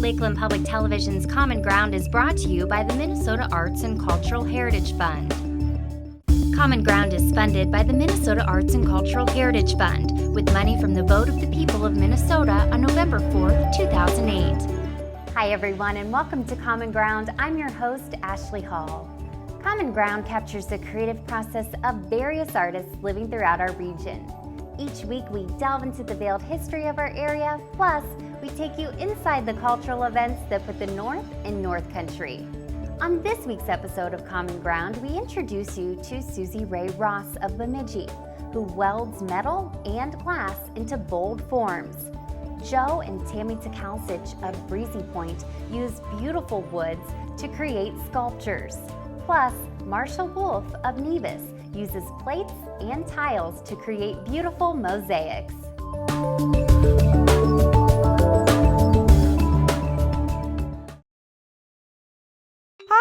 Lakeland Public Television's Common Ground is brought to you by the Minnesota Arts and Cultural Heritage Fund. Common Ground is funded by the Minnesota Arts and Cultural Heritage Fund with money from the vote of the people of Minnesota on November 4th, 2008. Hi everyone and welcome to Common Ground. I'm your host, Ashley Hall. Common Ground captures the creative process of various artists living throughout our region. Each week we delve into the veiled history of our area, plus we take you inside the cultural events that put the North in North Country. On this week's episode of Common Ground, we introduce you to Suzi Rae Ross of Bemidji, who welds metal and glass into bold forms. Joe and Tami Tkalcich of Breezy Point use beautiful woods to create sculptures. Plus, Marsha Wolff of Nevis uses plates and tiles to create beautiful mosaics.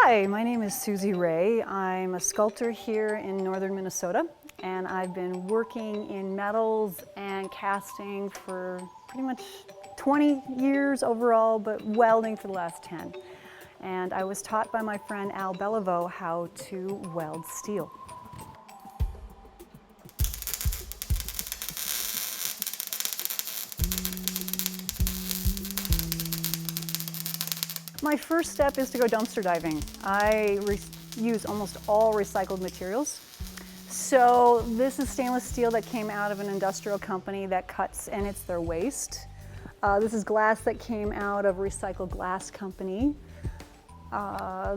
Hi, my name is Suzi Rae. I'm a sculptor here in northern Minnesota, and I've been working in metals and casting for pretty much 20 years overall, but welding for the last 10. And I was taught by my friend Al Beliveau how to weld steel. My first step is to go dumpster diving. I use almost all recycled materials. So this is stainless steel that came out of an industrial company that cuts, and it's their waste. This is glass that came out of a recycled glass company.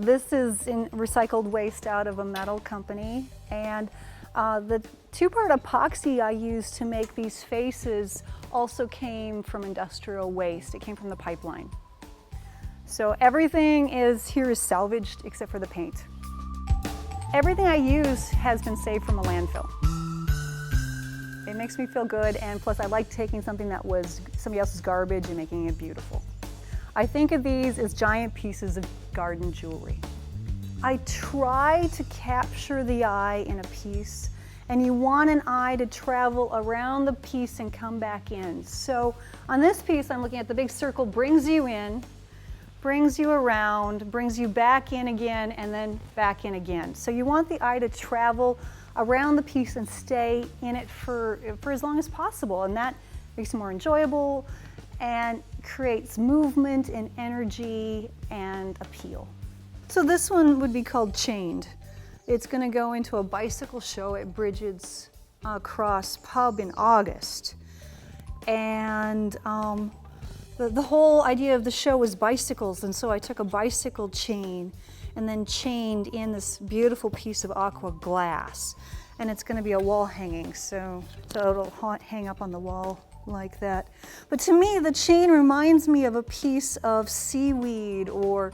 This is recycled waste out of a metal company. And the two-part epoxy I used to make these faces also came from industrial waste. It came from the pipeline. So everything here is salvaged except for the paint. Everything I use has been saved from a landfill. It makes me feel good, and plus I like taking something that was somebody else's garbage and making it beautiful. I think of these as giant pieces of garden jewelry. I try to capture the eye in a piece, and you want an eye to travel around the piece and come back in. So on this piece, I'm looking at the big circle, brings you in, brings you around, brings you back in again, and then back in again. So you want the eye to travel around the piece and stay in it for as long as possible, and that makes it more enjoyable and creates movement and energy and appeal. So this one would be called Chained. It's going to go into a bicycle show at Bridget's Cross Pub in August. And the whole idea of the show was bicycles, and so I took a bicycle chain and then chained in this beautiful piece of aqua glass. And it's going to be a wall hanging, so it'll hang up on the wall like that. But to me, the chain reminds me of a piece of seaweed or,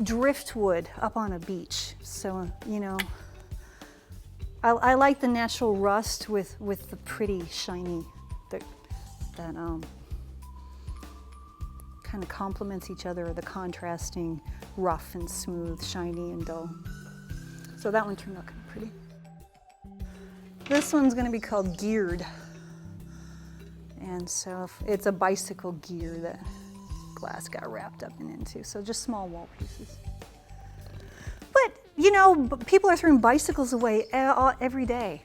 driftwood up on a beach. So, I like the natural rust with the pretty shiny that kind of complements each other, the contrasting rough and smooth, shiny and dull. So that one turned out kind of pretty. This one's going to be called Geared. And so it's a bicycle gear that glass got wrapped up into. So just small wall pieces. But, people are throwing bicycles away every day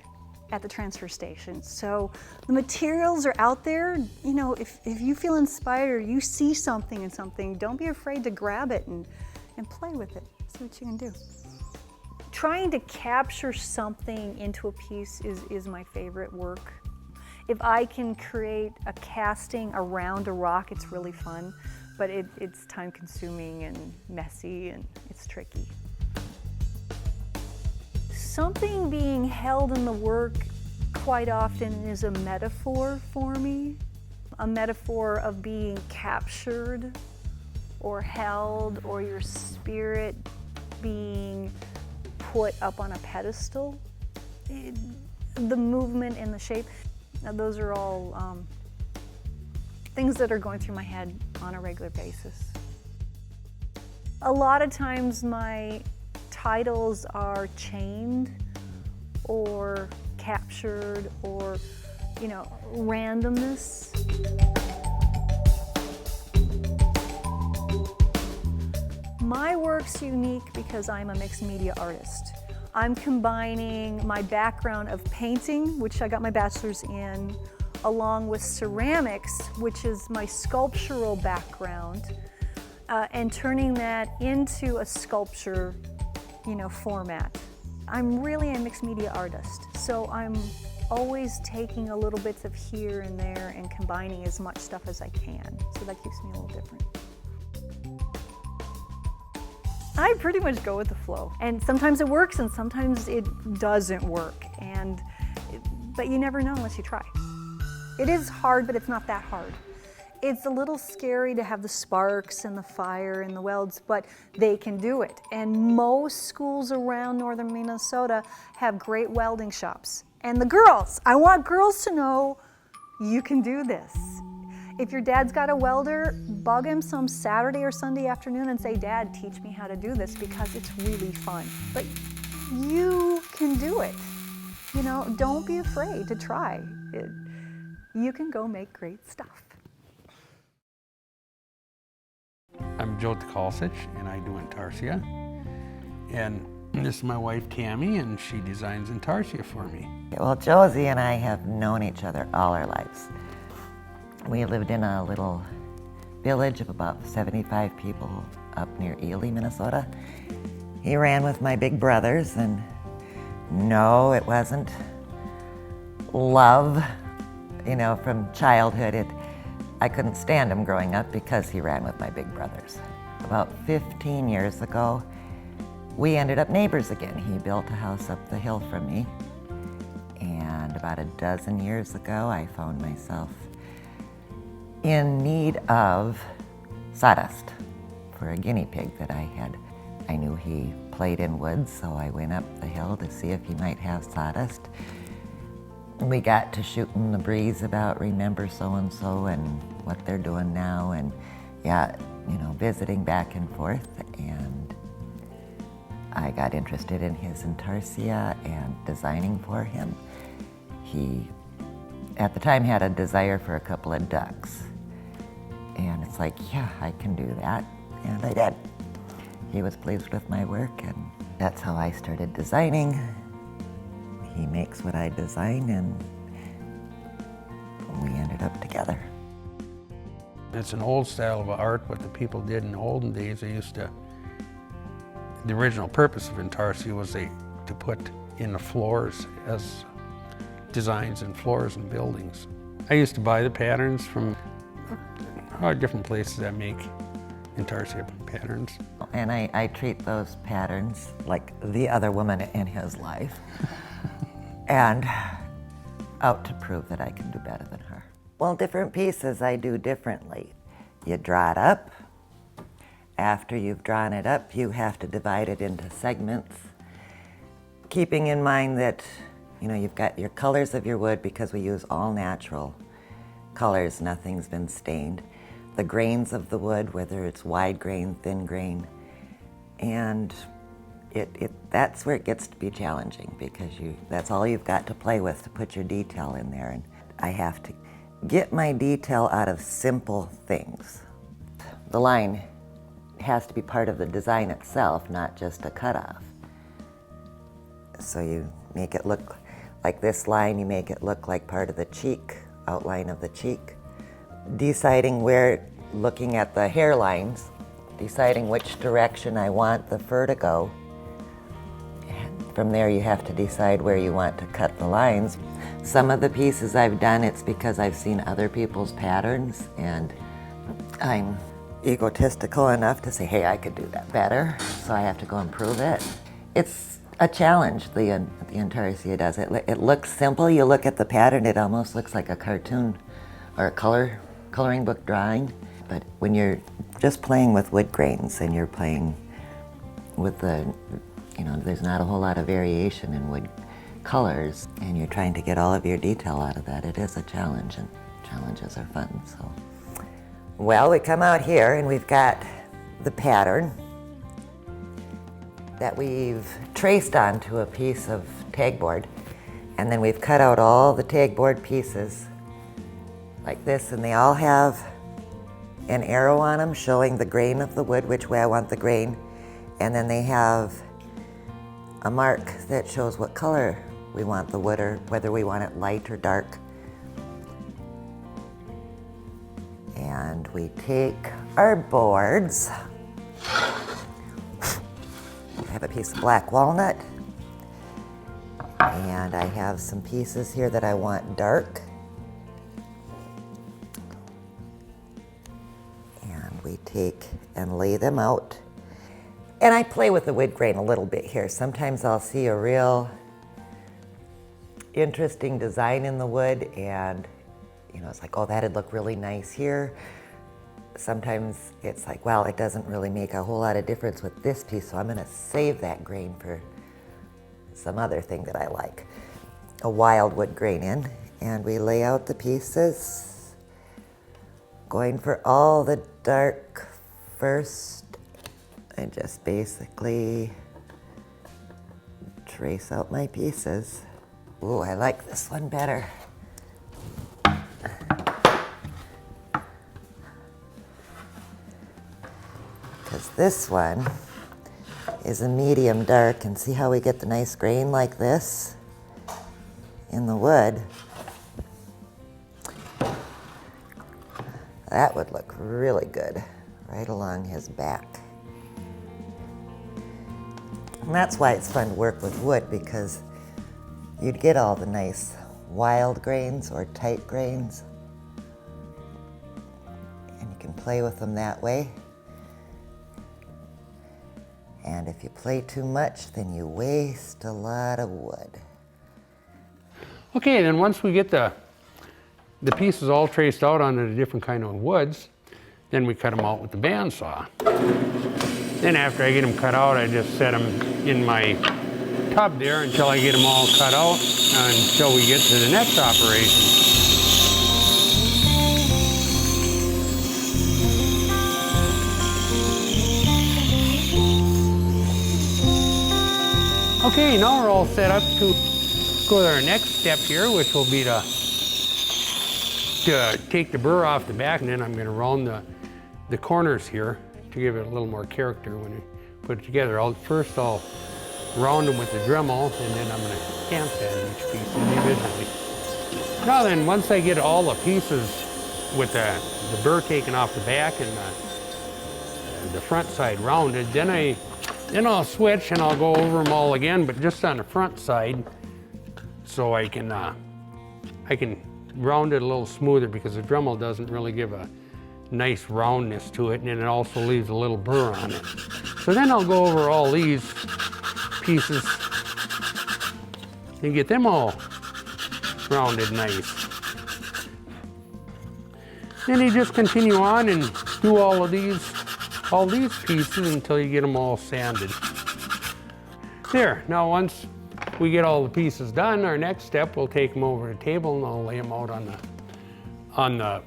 at the transfer station. So the materials are out there. If you feel inspired, you see something in something, don't be afraid to grab it and play with it. See what you can do. Trying to capture something into a piece is my favorite work. If I can create a casting around a rock, it's really fun, but it's time consuming and messy and it's tricky. Something being held in the work quite often is a metaphor for me, a metaphor of being captured or held, or your spirit being put up on a pedestal. The movement and the shape, those are all things that are going through my head on a regular basis. A lot of times my titles are chained or captured or, randomness. My work's unique because I'm a mixed media artist. I'm combining my background of painting, which I got my bachelor's in, along with ceramics, which is my sculptural background, and turning that into a sculpture, format. I'm really a mixed media artist, so I'm always taking a little bits of here and there and combining as much stuff as I can. So that keeps me a little different. I pretty much go with the flow. And sometimes it works and sometimes it doesn't work. But you never know unless you try. It is hard, but it's not that hard. It's a little scary to have the sparks and the fire and the welds, but they can do it. And most schools around northern Minnesota have great welding shops. And the girls, I want girls to know you can do this. If your dad's got a welder, bug him some Saturday or Sunday afternoon and say, Dad, teach me how to do this because it's really fun. But you can do it. Don't be afraid to try. You can go make great stuff. I'm Joe Tkalcich and I do Intarsia. And this is my wife Tami, and she designs Intarsia for me. Well, Josie and I have known each other all our lives. We lived in a little village of about 75 people up near Ely, Minnesota. He ran with my big brothers, and no, it wasn't love, from childhood. I couldn't stand him growing up because he ran with my big brothers. About 15 years ago, we ended up neighbors again. He built a house up the hill from me. And about a dozen years ago, I found myself in need of sawdust for a guinea pig that I had. I knew he played in woods, so I went up the hill to see if he might have sawdust. We got to shooting the breeze about remember so-and-so and what they're doing now, and visiting back and forth, and I got interested in his Intarsia and designing for him. He, at the time, had a desire for a couple of ducks. And it's like, yeah, I can do that. And I did. He was pleased with my work, and that's how I started designing. He makes what I design, and we ended up together. It's an old style of art, what the people did in the olden days. They used to, the original purpose of Intarsia was to put in the floors as designs in floors and buildings. I used to buy the patterns from different places that make Intarsia patterns. And I treat those patterns like the other woman in his life and out to prove that I can do better than her. Well, different pieces I do differently. You draw it up. After you've drawn it up, you have to divide it into segments, keeping in mind that you've got your colors of your wood, because we use all natural colors, nothing's been stained. The grains of the wood, whether it's wide grain, thin grain, and that's where it gets to be challenging, because that's all you've got to play with to put your detail in there. And I have to get my detail out of simple things. The line has to be part of the design itself, not just a cutoff. So you make it look like this line, you make it look like part of the cheek, outline of the cheek. Deciding where, looking at the hairlines, deciding which direction I want the fur to go. And from there you have to decide where you want to cut the lines. Some of the pieces I've done, it's because I've seen other people's patterns, and I'm egotistical enough to say, hey, I could do that better, so I have to go improve it. It's a challenge, the Intarsia does. It looks simple. You look at the pattern, it almost looks like a cartoon or a coloring book drawing. But when you're just playing with wood grains and you're playing with there's not a whole lot of variation in wood colors, and you're trying to get all of your detail out of that, it is a challenge, and challenges are fun. So, well, we come out here and we've got the pattern that we've traced onto a piece of tagboard, and then we've cut out all the tagboard pieces like this, and they all have an arrow on them showing the grain of the wood, which way I want the grain. And then they have a mark that shows what color we want the wood, or whether we want it light or dark. And we take our boards. I have a piece of black walnut, and I have some pieces here that I want dark. And we take and lay them out. And I play with the wood grain a little bit here. Sometimes I'll see a real interesting design in the wood, and it's like, oh, that'd look really nice here. Sometimes it's like, well, it doesn't really make a whole lot of difference with this piece, so I'm gonna save that grain for some other thing that I like. A wild wood grain in, and we lay out the pieces, going for all the dark first, and just basically trace out my pieces. Ooh, I like this one better. Because this one is a medium dark, and see how we get the nice grain like this in the wood? That would look really good right along his back. And that's why it's fun to work with wood, because you'd get all the nice wild grains or tight grains, and you can play with them that way. And if you play too much, then you waste a lot of wood. Okay, then once we get the pieces all traced out onto the different kind of woods, then we cut them out with the bandsaw. Then after I get them cut out, I just set them in my tub there until I get them all cut out, until we get to the next operation. Okay, now we're all set up to go to our next step here, which will be to take the burr off the back, and then I'm going to round the corners here to give it a little more character when you put it together. First I'll round them with the Dremel, and then I'm going to hand sand each piece individually. Now then, once I get all the pieces with the burr taken off the back and the front side rounded, then I'll switch and I'll go over them all again, but just on the front side, so I can round it a little smoother, because the Dremel doesn't really give a nice roundness to it, and then it also leaves a little burr on it. So then I'll go over all these pieces and get them all rounded nice. Then you just continue on and do all these pieces until you get them all sanded. There, now once we get all the pieces done, our next step, we'll take them over to the table and I'll lay them out on the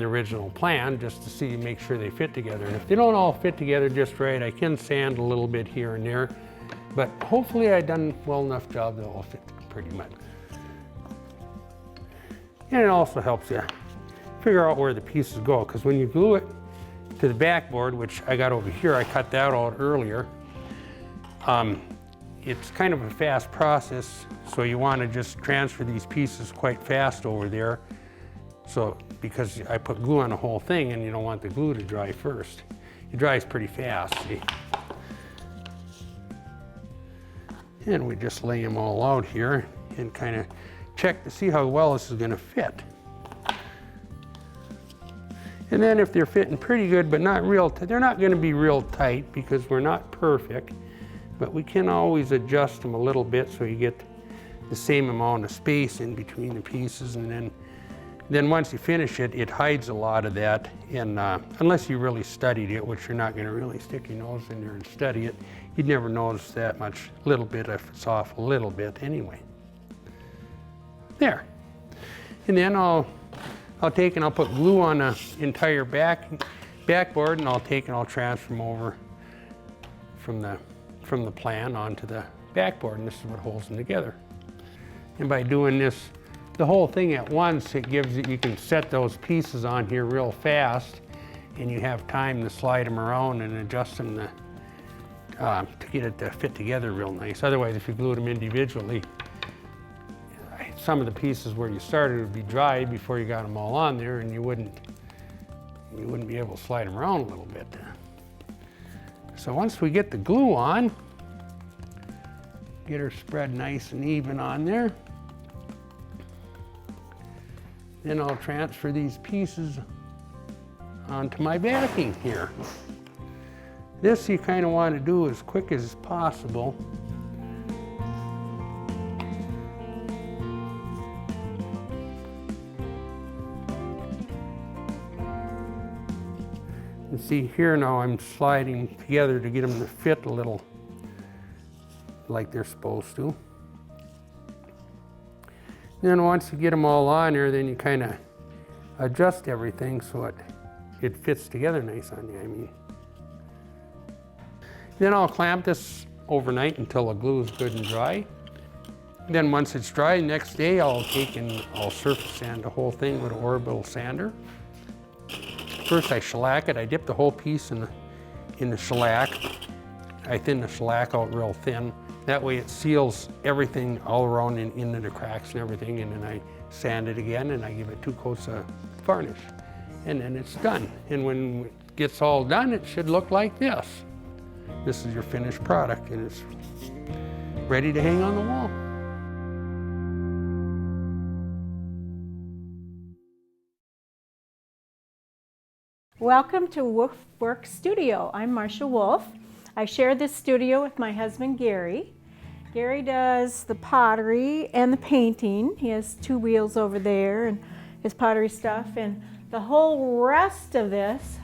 original plan, just to make sure they fit together. And if they don't all fit together just right, I can sand a little bit here and there, but hopefully I've done well enough job they'll all fit pretty much. And it also helps you figure out where the pieces go, because when you glue it to the backboard, which I got over here, I cut that out earlier, it's kind of a fast process, so you want to just transfer these pieces quite fast over there. So, because I put glue on the whole thing, and you don't want the glue to dry first. It dries pretty fast, see? And we just lay them all out here and kind of check to see how well this is going to fit. And then if they're fitting pretty good, but not real, they're not going to be real tight, because we're not perfect, but we can always adjust them a little bit so you get the same amount of space in between the pieces. And then once you finish it, it hides a lot of that. And unless you really studied it, which you're not going to really stick your nose in there and study it, you'd never notice that much, little bit if it's off a little bit anyway. There. And then I'll take and I'll put glue on the entire backboard, and I'll take and I'll transfer them over from the plan onto the backboard, and this is what holds them together. And by doing this, the whole thing at once, it gives you can set those pieces on here real fast, and you have time to slide them around and adjust them to get it to fit together real nice. Otherwise, if you glued them individually, some of the pieces where you started would be dry before you got them all on there, and you wouldn't be able to slide them around a little bit. So once we get the glue on, get her spread nice and even on there, then I'll transfer these pieces onto my backing here. This you kind of want to do as quick as possible. And see here now I'm sliding together to get them to fit a little like they're supposed to. Then once you get them all on there, then you kind of adjust everything so it fits together nice on you, I mean. Then I'll clamp this overnight until the glue is good and dry. Then once it's dry, next day I'll take and I'll surface sand the whole thing with an orbital sander. First I shellac it. I dip the whole piece in the shellac. I thin the shellac out real thin. That way it seals everything all around into the cracks and everything, and then I sand it again and I give it 2 coats of varnish. And then it's done. And when it gets all done, it should look like this. This is your finished product, and it's ready to hang on the wall. Welcome to Woodwork Studio. I'm Marsha Wolff. I share this studio with my husband Gary. Gary does the pottery and the painting. He has 2 wheels over there and his pottery stuff, and the whole rest of this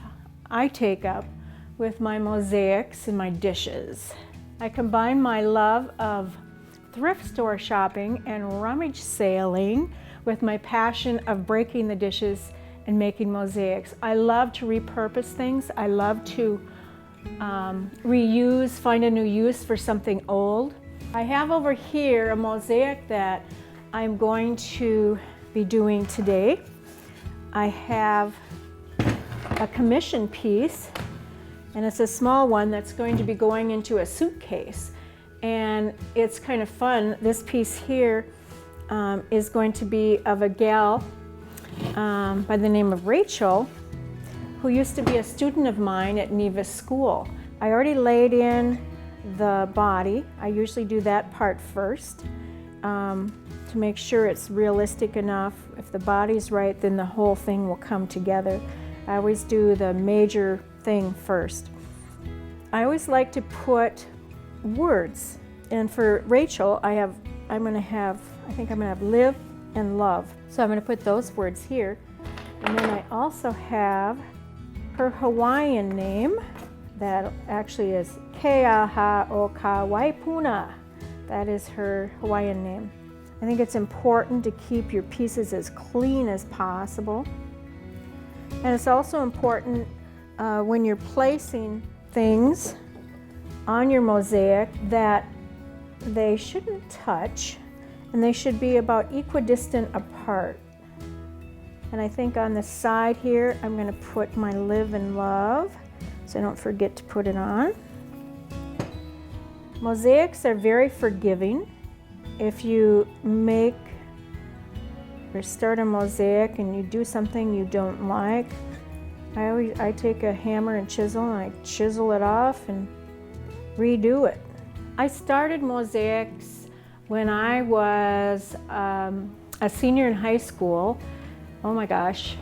I take up with my mosaics and my dishes. I combine my love of thrift store shopping and rummage sailing with my passion of breaking the dishes and making mosaics. I love to repurpose things. I love to reuse, find a new use for something old. I have over here a mosaic that I'm going to be doing today. I have a commission piece, and it's a small one that's going to be going into a suitcase. And it's kind of fun. This piece here is going to be of a gal by the name of Rachel, who used to be a student of mine at Nevis School. I already laid in the body. I usually do that part first to make sure it's realistic enough. If the body's right, then the whole thing will come together. I always do the major thing first. I always like to put words, and for Rachel, I think I'm gonna have live and love. So I'm going to put those words here. And then I also have her Hawaiian name that actually is Keahaokawaipuna. That is her Hawaiian name. I think it's important to keep your pieces as clean as possible. And it's also important when you're placing things on your mosaic that they shouldn't touch, and they should be about equidistant apart. And I think on the side here, I'm going to put my live and love, so I don't forget to put it on. Mosaics are very forgiving. If you make or start a mosaic and you do something you don't like, I take a hammer and chisel and I chisel it off and redo it. I started mosaics when I was a senior in high school. Oh my gosh,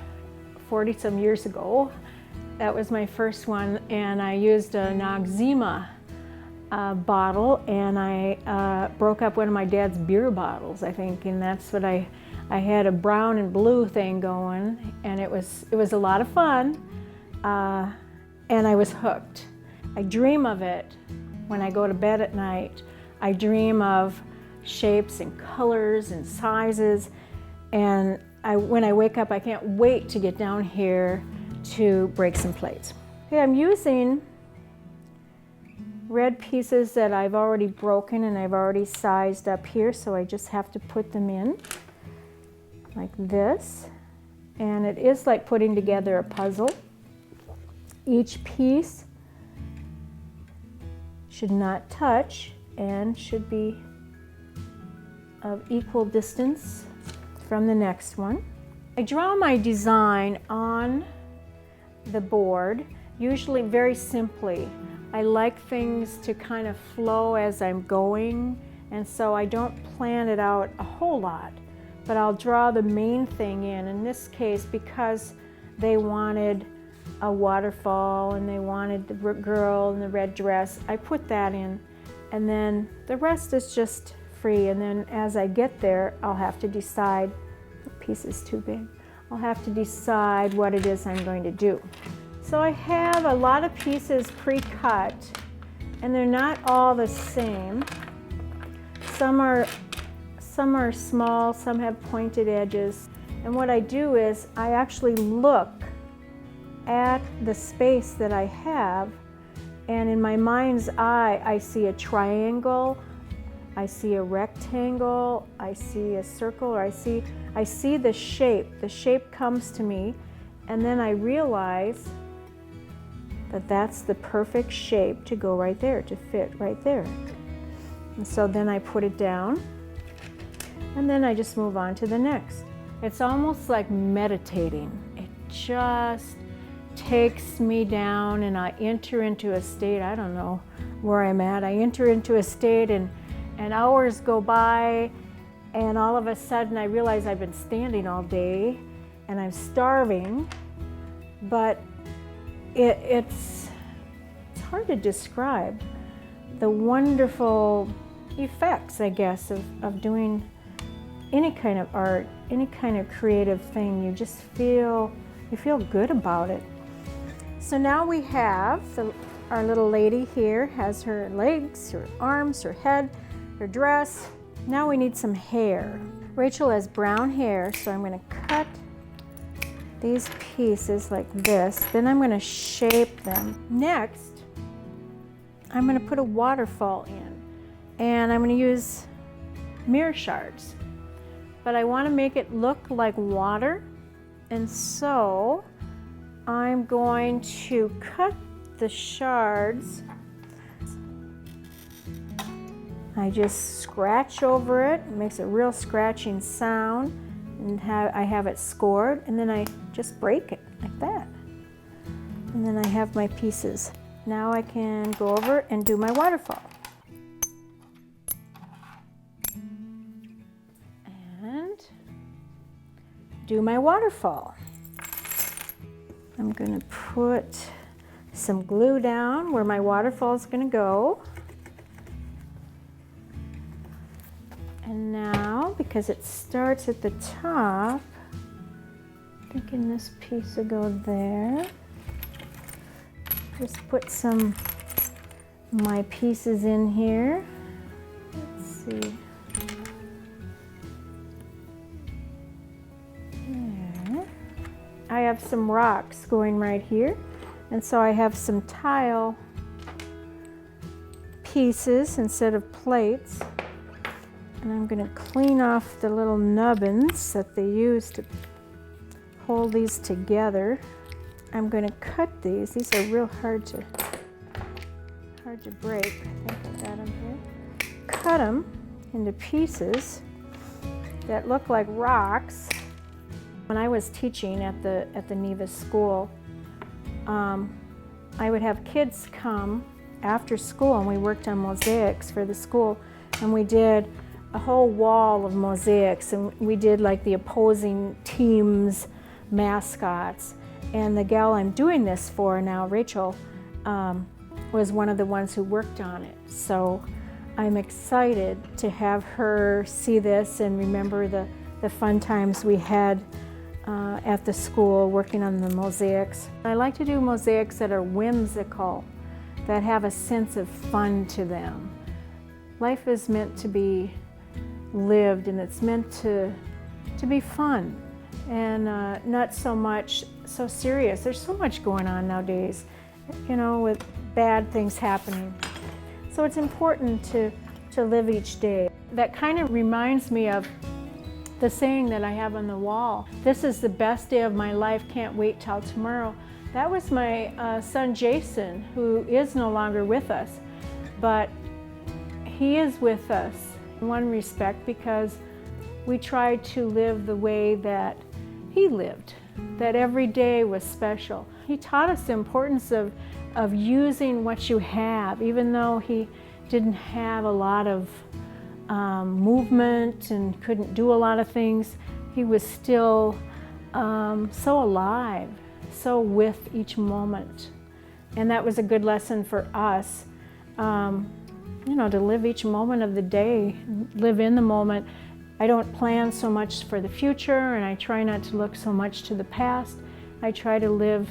40-some years ago. That was my first one, and I used a Noxzema bottle, and I broke up one of my dad's beer bottles, I think, and that's what I had a brown and blue thing going, and it was a lot of fun, and I was hooked. I dream of it when I go to bed at night. I dream of shapes and colors and sizes, and when I wake up, I can't wait to get down here to break some plates. Okay, I'm using red pieces that I've already broken and I've already sized up here, so I just have to put them in like this. And it is like putting together a puzzle. Each piece should not touch and should be of equal distance from the next one. I draw my design on the board, usually very simply. I like things to kind of flow as I'm going, and so I don't plan it out a whole lot, but I'll draw the main thing in this case, because they wanted a waterfall and they wanted the girl in the red dress, I put that in, and then the rest is just free. And then as I get there, I'll have to decide, the piece is too big, I'll have to decide what it is I'm going to do. So I have a lot of pieces pre-cut, and they're not all the same. Some are small, some have pointed edges. And what I do is I actually look at the space that I have, and in my mind's eye, I see a triangle, I see a rectangle, I see a circle, or I see the shape. The shape comes to me, and then I realize that that's the perfect shape to go right there, to fit right there. And so then I put it down, and then I just move on to the next. It's almost like meditating. It just takes me down, and I enter into a state, I don't know where I'm at, I enter into a state, and hours go by, and all of a sudden I realize I've been standing all day, and I'm starving, but it's hard to describe the wonderful effects, I guess, of doing any kind of art, any kind of creative thing. You just feel good about it. So now we have our little lady here has her legs, her arms, her head, her dress. Now we need some hair. Rachel has brown hair, so I'm going to cut these pieces like this. Then I'm going to shape them. Next, I'm going to put a waterfall in, and I'm going to use mirror shards. But I want to make it look like water, and so I'm going to cut the shards. I just scratch over it. It makes a real scratching sound, and I have it scored, and then I just break it like that. And then I have my pieces. Now I can go over and do my waterfall. And do my waterfall. I'm going to put some glue down where my waterfall is going to go. And now, because it starts at the top, I'm thinking this piece will go there. Just put some of my pieces in here. Let's see. There. I have some rocks going right here, and so I have some tile pieces instead of plates. And I'm going to clean off the little nubbins that they use to hold these together. I'm going to cut these. These are real hard to break. I think I got them here. Cut them into pieces that look like rocks. When I was teaching at the Nevis school, I would have kids come after school, and we worked on mosaics for the school, and we did a whole wall of mosaics, and we did like the opposing teams' mascots. And the gal I'm doing this for now, Rachel, was one of the ones who worked on it. So I'm excited to have her see this and remember the fun times we had at the school working on the mosaics. I like to do mosaics that are whimsical, that have a sense of fun to them. Life is meant to be lived, and it's meant to be fun and not so much so serious. There's so much going on nowadays, you know, with bad things happening. So it's important to live each day. That kind of reminds me of the saying that I have on the wall. This is the best day of my life, can't wait till tomorrow. That was my son Jason, who is no longer with us. but he is with us in one respect because we try to live the way that he lived, that every day was special. He taught us the importance of using what you have, even though he didn't have a lot of movement and couldn't do a lot of things. He was still so alive, so with each moment. And that was a good lesson for us, you know, to live each moment of the day, live in the moment. I don't plan so much for the future, and I try not to look so much to the past. I try to live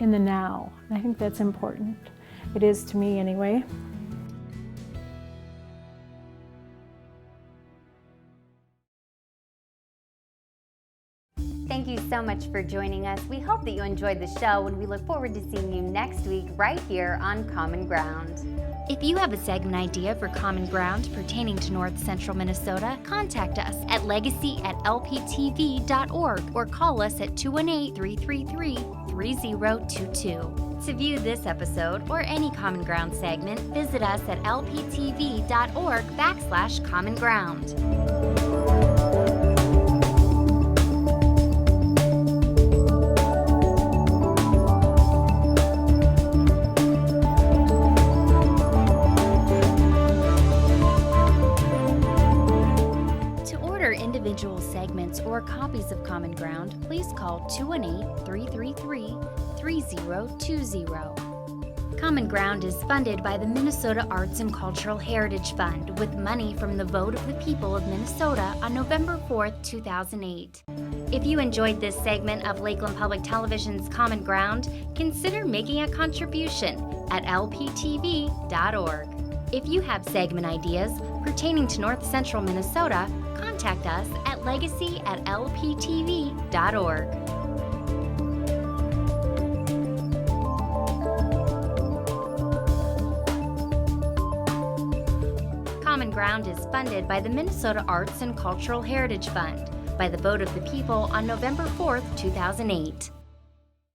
in the now. I think that's important. It is to me anyway. Thank you so much for joining us. We hope that you enjoyed the show, and we look forward to seeing you next week right here on Common Ground. If you have a segment idea for Common Ground pertaining to North Central Minnesota, contact us at legacy@lptv.org or call us at 218-333-3022. To view this episode or any Common Ground segment, visit us at lptv.org/Common Ground. Individual segments or copies of Common Ground, please call 218-333-3020. Common Ground is funded by the Minnesota Arts and Cultural Heritage Fund with money from the vote of the people of Minnesota on November 4th, 2008. If you enjoyed this segment of Lakeland Public Television's Common Ground, consider making a contribution at lptv.org. If you have segment ideas pertaining to North Central Minnesota, contact us at legacy@lptv.org. Common Ground is funded by the Minnesota Arts and Cultural Heritage Fund by the vote of the people on November 4th, 2008.